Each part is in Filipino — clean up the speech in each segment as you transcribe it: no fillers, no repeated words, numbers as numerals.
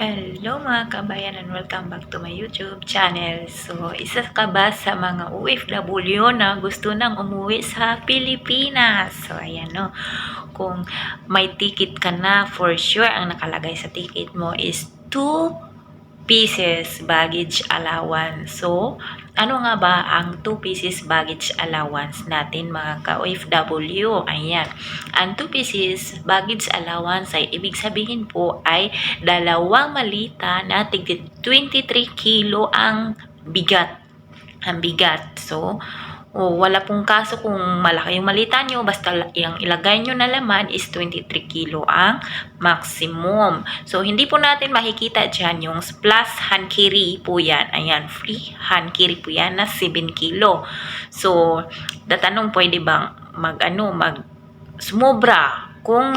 Hello mga kabayan and welcome back to my YouTube channel. So, isa ka ba sa mga OFW na gusto nang umuwi sa Pilipinas? So, ayan no. Kung may ticket ka na, for sure, ang nakalagay sa ticket mo is 2 pieces baggage allowance. So, ano nga ba ang 2 pieces baggage allowance natin mga ka-OFW? Ayan. Ang 2 pieces baggage allowance ay ibig sabihin po ay dalawang malita na tig 23 kilo ang bigat. So, wala pong kaso kung malaki yung malita nyo, basta yung ilagay nyo na laman is 23 kilo ang maximum. So, hindi po natin makikita dyan yung plus hand carry po yan. Ayan, free hand carry po yan na 7 kilo. So, tatanong pwede bang sumobra? Kung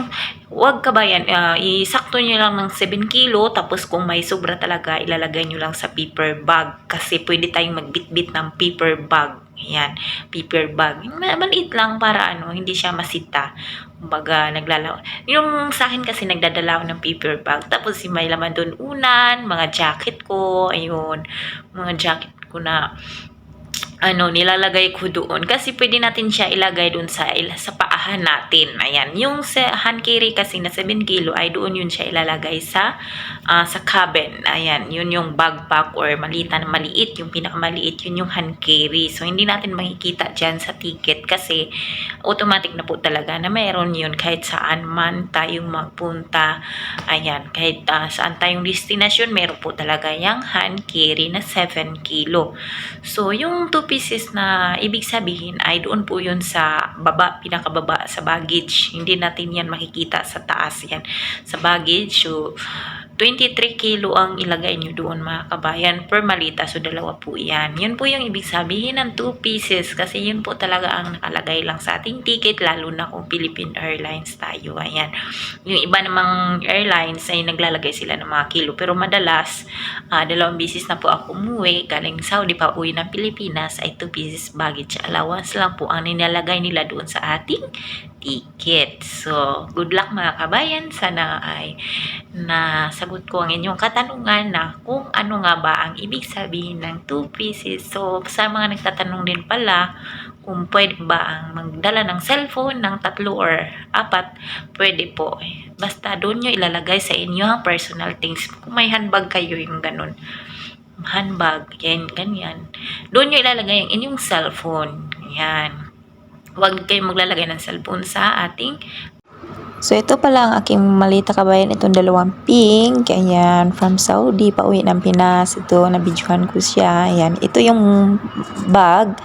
wag ka ba yan, isakto nyo lang ng 7 kilo, tapos kung may sobra talaga, ilalagay nyo lang sa paper bag. Kasi pwede tayong magbitbit ng paper bag. Ayan, paper bag. Maliit lang para hindi siya masita. Kumbaga, yung sa akin kasi nagdadala ako ng paper bag. Tapos may laman doon unan, mga jacket ko, ayun, mga jacket ko na nilalagay ko doon kasi pwede natin siya ilagay doon sa paahan natin. Ayan, yung sa hand carry kasi na 7 kilo ay doon yun siya ilalagay sa cabin. Ayan, yun yung backpack or malita na maliit, yung pinakamaliit, yun yung hand carry. So, hindi natin makikita dyan sa ticket kasi automatic na po talaga na mayroon yun kahit saan man tayong magpunta. Ayan, kahit saan tayong destination, meron po talaga yung hand carry na 7 kilo. So, yung 2 pieces na ibig sabihin ay doon po yun sa baba, pinakababa sa baggage. Hindi natin yan makikita sa taas yan. Sa baggage, so 23 kilo ang ilagay nyo doon mga kabayan per malita. So, dalawa po yan. Yun po yung ibig sabihin ng 2 pieces kasi yun po talaga ang nakalagay lang sa ating ticket lalo na kung Philippine Airlines tayo. Ayan. Yung iba namang airlines ay naglalagay sila ng mga kilo. Pero madalas, 2 beses na po ako umuwi. Galing Saudi pa uwi ng Pilipinas ay 2 pieces baggage allowance lang po ang nilalagay nila doon sa ating ticket. So, good luck mga kabayan. Sana ay nasagot ko ang inyong katanungan na kung ano nga ba ang ibig sabihin ng 2 pieces. So, sa mga nagtatanong din pala kung pwede ba ang magdala ng cellphone ng 3 or 4, pwede po. Basta doon nyo ilalagay sa inyo ang personal things. Kung may handbag kayo yung ganun. Handbag, ganyan. Doon nyo ilalagay ang inyong cellphone. Yan. Huwag kayong maglalagay ng cellphone sa ating. So, ito pala ang aking malita kabayan. Itong 2 pink. Ayan, from Saudi, pauwi ng Pinas. Ito, nabidyohan ko siya. Ayan, ito yung bag.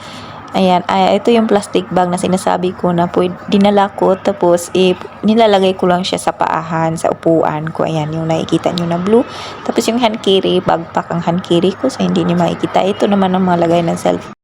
Ayan, ito yung plastic bag na sinasabi ko na dinala ko. Tapos, nilalagay ko lang siya sa paahan, sa upuan ko. Ayan, yung nakikita nyo na blue. Tapos, yung hand carry, backpack ang hand carry ko. So, hindi nyo makikita. Ito naman ang mga lagay ng cellphone.